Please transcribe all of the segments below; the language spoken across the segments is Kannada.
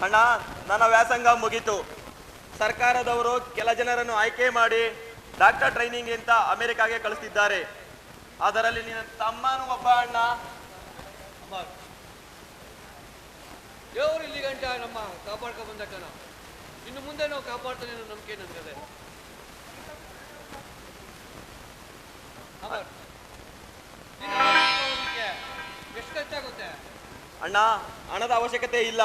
ಅಣ್ಣ, ನನ್ನ ವ್ಯಾಸಂಗ ಮುಗೀತು. ಸರ್ಕಾರದವರು ಕೆಲ ಜನರನ್ನು ಆಯ್ಕೆ ಮಾಡಿ ಡಾಕ್ಟರ್ ಟ್ರೈನಿಂಗ್ ಅಂತ ಅಮೆರಿಕಾಗೆ ಕಳಿಸ್ತಿದ್ದಾರೆ. ಅದರಲ್ಲಿ ನಿನ್ನ ತಮ್ಮನೂ ಒಬ್ಬ. ಅಣ್ಣ, ದೇವರು ಇಲ್ಲಿ ಗಂಟ ನಮ್ಮ ಕಾಪಾಡ್ಕೊಂಡು ಬಂದಕ್ಕನ, ಇನ್ನು ಮುಂದೆ ನಾವು ಕಾಪಾಡ್ತಾನೆ ಅನ್ನೋ ನಂಬಿಕೆ ನನಗದೆ. ಎಷ್ಟು ಖರ್ಚಾಗುತ್ತೆ ಅಣ್ಣ? ಹಣದ ಅವಶ್ಯಕತೆ ಇಲ್ಲ,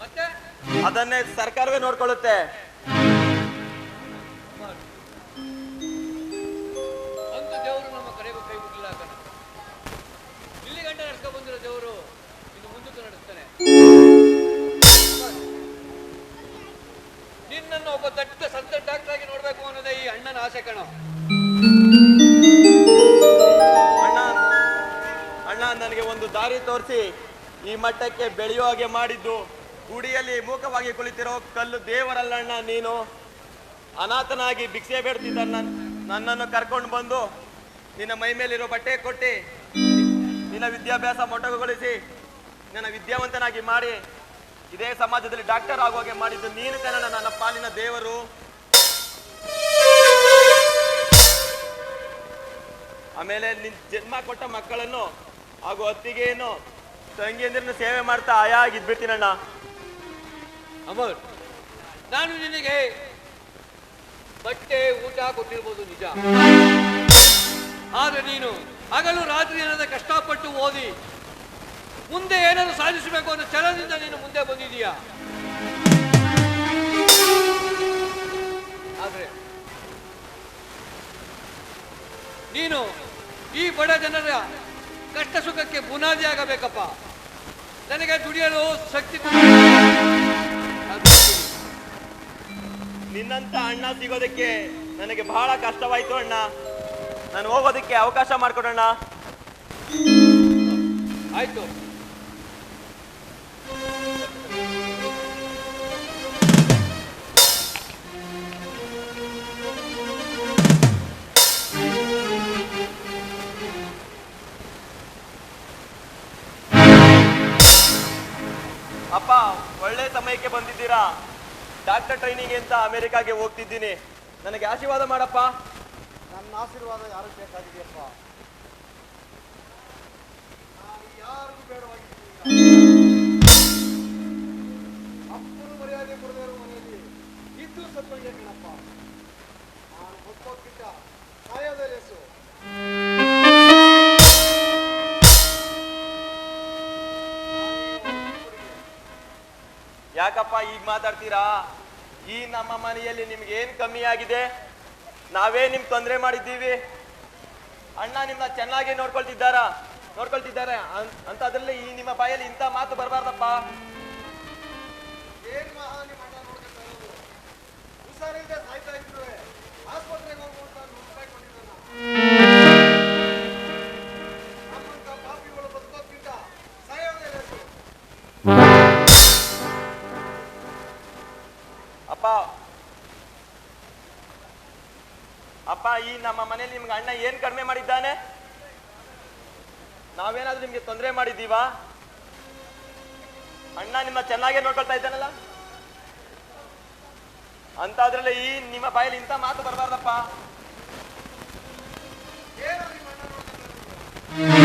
ಮತ್ತೆ ಅದನ್ನೇ ಸರ್ಕಾರವೇ ನೋಡ್ಕೊಳ್ಳುತ್ತೆ. ಅಂತೂ ದೇವರು ನಮ್ಮ ಕಡೆಗೂ ಕೈ ಮುಗಿಲ್ಲ ಕಣ. ಇಲ್ಲಿ ಗಂಟ ನಡ್ಸ್ಕೊಂಡ್ ಬಂದಿರೋ ದೇವರು ಇನ್ನು ಮುಂದಕ್ಕೂ ನಡೆಸ್ತಾನೆ. ನಿನ್ನನ್ನು ಒಬ್ಬ ದೊಡ್ಡ ಸಂತ ಡಾಕ್ಟರ್ ಆಗಿ ನೋಡ್ಬೇಕು ಅನ್ನೋದೇ ಈ ಅಣ್ಣನ ಆಸೆ ಕಣ. ಅಣ್ಣ, ನನಗೆ ಒಂದು ದಾರಿ ತೋರಿಸಿ ಈ ಮಟ್ಟಕ್ಕೆ ಬೆಳೆಯೋ ಹಾಗೆ ಮಾಡಿದ್ದು ಗುಡಿಯಲ್ಲಿ ಮೂಕವಾಗಿ ಕುಳಿತಿರೋ ಕಲ್ಲು ದೇವರಲ್ಲಣ್ಣ. ನೀನು ಅನಾಥನಾಗಿ ಭಿಕ್ಷೆ ಬೇಡ್ತಿದ್ದ ನನ್ನನ್ನು ಕರ್ಕೊಂಡು ಬಂದು ನಿನ್ನ ಮೈ ಮೇಲಿರೋ ಬಟ್ಟೆ ಕೊಟ್ಟು ನಿನ್ನ ವಿದ್ಯಾಭ್ಯಾಸ ಮೊಟಕುಗೊಳಿಸಿ ನನ್ನ ವಿದ್ಯಾವಂತನಾಗಿ ಮಾಡಿ ಇದೇ ಸಮಾಜದಲ್ಲಿ ಡಾಕ್ಟರ್ ಆಗುವಾಗೆ ಮಾಡಿದ್ದು ನೀನು ಕನ್ನಡ, ನನ್ನ ಪಾಲಿನ ದೇವರು. ಆಮೇಲೆ ನಿನ್ ಜನ್ಮ ಕೊಟ್ಟ ಮಕ್ಕಳನ್ನು ಹಾಗೂ ಅತ್ತಿಗೆಯನ್ನು ತಂಗಿಯಂದಿರನ್ನು ಸೇವೆ ಮಾಡ್ತಾ ಆಯಾಗಿದ್ಬಿಡ್ತೀನಣ್ಣ. ಅಮರ್, ನಾನು ನಿನಗೆ ಬಟ್ಟೆ ಊಟ ಕೊಟ್ಟಿರ್ಬೋದು ನಿಜ, ಆದ್ರೆ ನೀನು ಹಗಲು ರಾತ್ರಿ ಏನಾದ ಕಷ್ಟಪಟ್ಟು ಓದಿ ಮುಂದೆ ಏನಾದ್ರು ಸಾಧಿಸಬೇಕು ಅನ್ನೋ ಛಲದಿಂದ ನೀನು ಮುಂದೆ ಬಂದಿದೀಯ. ಆದ್ರೆ ನೀನು ಈ ಬಡ ಜನರ ಕಷ್ಟ ಸುಖಕ್ಕೆ ಬುನಾದಿ ಆಗಬೇಕಪ್ಪ. ನನಗೆ ದುಡಿಯಲು ಶಕ್ತಿ ನಿನ್ನಂತ ಅಣ್ಣ ಸಿಗೋದಕ್ಕೆ ನನಗೆ ಬಹಳ ಕಷ್ಟವಾಯ್ತು ಅಣ್ಣ. ನಾನು ಹೋಗೋದಕ್ಕೆ ಅವಕಾಶ ಮಾಡಿಕೊಡೋಣ. ಆಯ್ತು. ಅಪ್ಪ, ಒಳ್ಳೆ ಸಮಯಕ್ಕೆ ಬಂದಿದ್ದೀರಾ. ಡಾಕ್ಟರ್ ಟ್ರೈನಿಂಗ್ ಅಂತ ಅಮೆರಿಕಾಗೆ ಹೋಗ್ತಿದ್ದೀನಿ. ನನಗೆ ಆಶೀರ್ವಾದ ಮಾಡಪ್ಪ. ನನ್ನ ಆಶೀರ್ವಾದ ಯಾರು ಬೇಕಾಗಿದೆಯಪ್ಪ? ನಾನು ಯಾರಿಗೂ ಬೇಡವಾಗಿದ್ದೀನಿ. ಅಪ್ಪನು ಮರ್ಯಾದೆ ಕೊಡದಿರೋ ಮನೆಯಲ್ಲಿ ಇದ್ದು ಸತ್ತಂಗೆ ಕಣಪ್ಪ. ನಾನು ಹೊತ್ತೋಗ್ಬಿಟ್ಟ ಸಾಯೋದೇ ಲೇಸು. ಯಾಕಪ್ಪ ಈಗ ಮಾತಾಡ್ತೀರಾ? ಈ ನಮ್ಮ ಮನೆಯಲ್ಲಿ ನಿಮ್ಗೆ ಏನ್ ಕಮ್ಮಿ ಆಗಿದೆ? ನಾವೇ ನಿಮ್ ತೊಂದರೆ ಮಾಡಿದ್ದೀವಿ. ಅಣ್ಣ ನಿಮ್ನ ಚೆನ್ನಾಗಿ ನೋಡ್ಕೊಳ್ತಿದ್ದಾರೆ ಅಂತ ಅದ್ರಲ್ಲಿ ಈ ನಿಮ್ಮ ಬಾಯಲ್ಲಿ ಇಂಥ ಮಾತು ಬರಬಾರ್ದಪ್ಪ. ಏನ್ ಮಹಾ ನಿಮ್ಮ ಅಣ್ಣ ನೋಡ್ಕೊಳ್ತಾ ಇರೋದು? ಹುಷಾರಿಲ್ಲದೆ ಸಾಯ್ತಾ ಇದ್ರು ಆಸ್ಪತ್ರೆಗೆ ಹೋಗ್ಬೋದು ಅಂತ ನೋಡ್ಕೊಂಡಿದ್ದಾನ. ನಮ್ಮಂತ ಪಾಪಿಗಳು ಬದುಕೋದ್ಕಿಂತ ಸಾಯೋದೇ ಲೇಸು. ಅಪ್ಪ, ಈ ನಮ್ಮ ಮನೇಲಿ ನಿಮ್ಗೆ ಅಣ್ಣ ಏನ್ ಕಡಿಮೆ ಮಾಡಿದ್ದಾನೆ? ನಾವೇನಾದ್ರೂ ನಿಮ್ಗೆ ತೊಂದರೆ ಮಾಡಿದ್ದೀವಾ? ಅಣ್ಣ ನಿಮ್ಮ ಚೆನ್ನಾಗೇ ನೋಡ್ಕೊಳ್ತಾ ಇದ್ದಾನಲ್ಲ. ಅಂತ ಅದ್ರಲ್ಲಿ ಈ ನಿಮ್ಮ ಬಾಯಲ್ಲಿ ಇಂಥ ಮಾತು ಬರಬಾರ್ದಪ್ಪ. ಏನೋ ನಿಮ್ಮ ಅಣ್ಣ ನೋಡ್ಕೊಳ್ತಾ ಇರೋದು?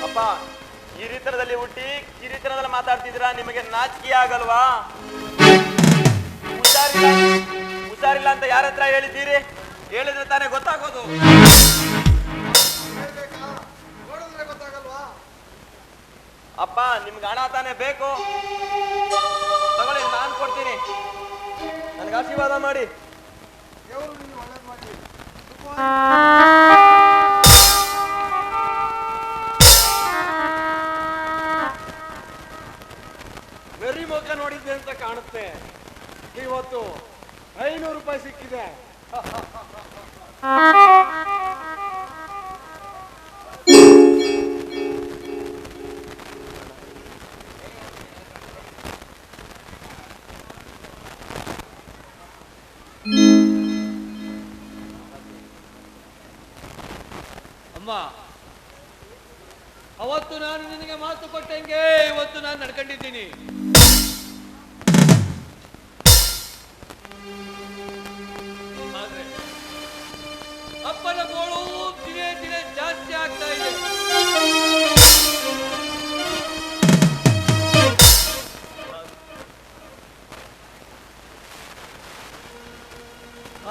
ಅಪ್ಪ, ಹಿರಿತನದಲ್ಲಿ ಹುಟ್ಟಿ ಕಿರಿತನದಲ್ಲಿ ಮಾತಾಡ್ತಿದ್ದೀರಾ? ನಿಮಗೆ ನಾಚಿಕೆ ಆಗಲ್ವಾ? ಹುಷಾರಿಲ್ಲ ಅಂತ ಯಾರ ಹತ್ರ ಹೇಳಿದ್ದೀರಿ? ಹೇಳಿದ್ರೆ ತಾನೇ ಗೊತ್ತಾಗೋದು. ನೋಡಿದ್ರೆ ಗೊತ್ತಾಗಲ್ವಾ? ಅಪ್ಪ, ನಿಮ್ಗೆ ಹಣ ತಾನೇ ಬೇಕು? ತಗೊಳ್ಳಿ, ನಾನು ಕೊಡ್ತೀನಿ. ನನಗೆ ಆಶೀರ್ವಾದ ಮಾಡಿ. ದೇವರು ನಿಮ್ಗೆ ಒಳ್ಳೇದು ಮಾಡಿ. ವೆರಿ ಮುಖ ನೋಡಿದ್ದೆ ಅಂತ ಕಾಣುತ್ತೆ. ಇವತ್ತು 500 ರೂಪಾಯಿ ಸಿಕ್ಕಿದೆ. ಅಮ್ಮ, ಅವತ್ತು ನಾನು ನಿನಗೆ ಮಾತು ಕೊಟ್ಟಂಗೆ ಇವತ್ತು ನಾನು ನಡ್ಕೊಂಡಿದ್ದೀನಿ. ಆದ್ರೆ ಅಪ್ಪನ ಗೋಳು ದಿನೇ ದಿನೇ ಜಾಸ್ತಿ ಆಗ್ತಾ ಇದೆ.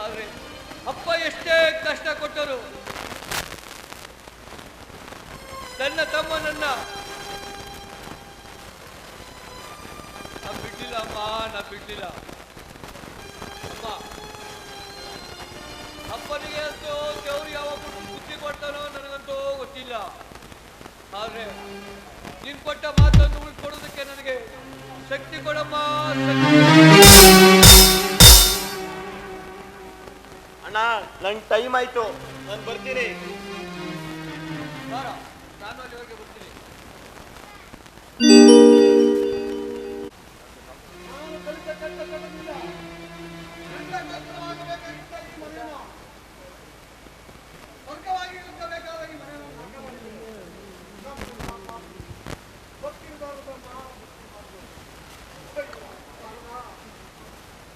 ಆದ್ರೆ ಅಪ್ಪ ಎಷ್ಟೇ ಕಷ್ಟ ಕೊಟ್ಟರು ನನ್ನ ತಮ್ಮನನ್ನ ನಾ ಬಿಡ್ಲಿಲ್ಲ ಅಮ್ಮ, ನಾ ಬಿಡ್ಲಿಲ್ಲ ಅಮ್ಮ. ಅಪ್ಪನಿಗೆ ಅಂತೂ ದೇವ್ರು ಯಾವಾಗ ಬುದ್ಧಿ ಕೊಡ್ತಾನೋ ನನಗಂತೂ ಗೊತ್ತಿಲ್ಲ. ಆದ್ರೆ ನೀನ್ ಕೊಟ್ಟ ಮಾತನ್ನು ಉಳ್ಕೊಡೋದಕ್ಕೆ ನನಗೆ ಶಕ್ತಿ ಕೊಡಮ್ಮ, ಅಣ್ಣ ನಂಗೆ ಟೈಮ್ ಆಯ್ತು, ನಾನು ಬರ್ತೀನಿ. ನಾನು ಅಲ್ಲಿವರೆಗೆ ಬರ್ತೀನಿ. ನಾನು ಕಲಿತ ಕೆಟ್ಟ ಕಟ್ಟದಿಂದ ಗಂಡಗಂಡವಾಗಬೇಕಾಗಿದ್ದ ಈ ಮನೆಯನ್ನು ಸ್ವರ್ಗವಾಗಿ ಇರುತ್ತಬೇಕಾದ ಈ ಮನೆಯನ್ನು ನಾಶ ಮಾಡಿದ್ದೇನೆ. ಗೊತ್ತಿರಬಾರದಮ್ಮ,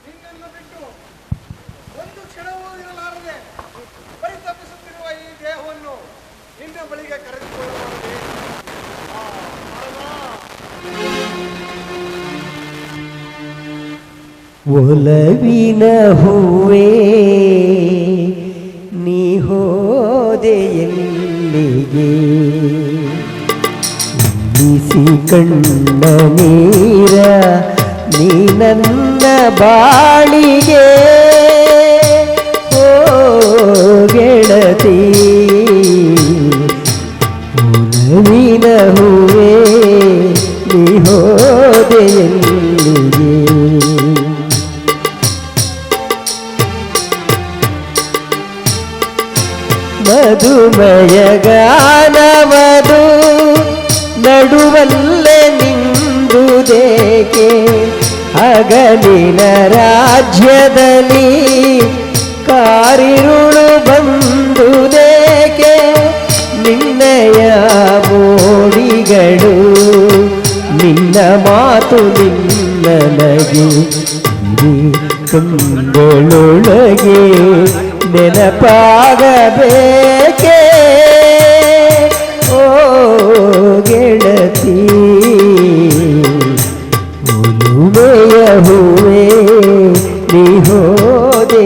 ನಿನ್ನನ್ನು ಬಿಟ್ಟು ಒಂದು ಕ್ಷಣವೂ ಇರಲಾರದೆ ಪರಿತಪಿಸುತ್ತಿರುವ ಈ ದೇಹವನ್ನು ನಿನ್ನ ಬಳಿಗೆ ಕರೆದುಕೊಳ್ಳಬಾರದೆ. ಒಲವಿನ ಹೂವೇ ನೀ ಹೋದೆ ಎಲ್ಲಿಗೆ, ನಿಸಿ ಕಣ್ಣ ನೀರ ನೀ ನನ್ನ ಬಾಳಿಗೆ, ಓ ಗೆಳತಿ ಒಲವಿನ ಹೂವೇ ನೀ ಹೋದೆ ಎಲ್ಲಿಗೆ. ಮಧುಮಯ ಗಾನವದು ನಡುವಲ್ಲೇ ನಿಂದುದೇಕೆ, ಹಗಲಿನ ರಾಜ್ಯದಲ್ಲಿ ಕಾರಿರುಳು ಬಂದುದೇಕೆ, ನಿನ್ನಯ ಮೋಡಿಗಳು ನಿನ್ನ ಮಾತು ನಿನ್ನ ನಗೆ ಕಂಗೊಳೊಳಗೆ ನೆನಪಾಗಬೇಕೆ, ಓ ಗೆಳತಿ ಒಲುಮೆಯ ಹೂವೇ ನೀ ಹೋದೆ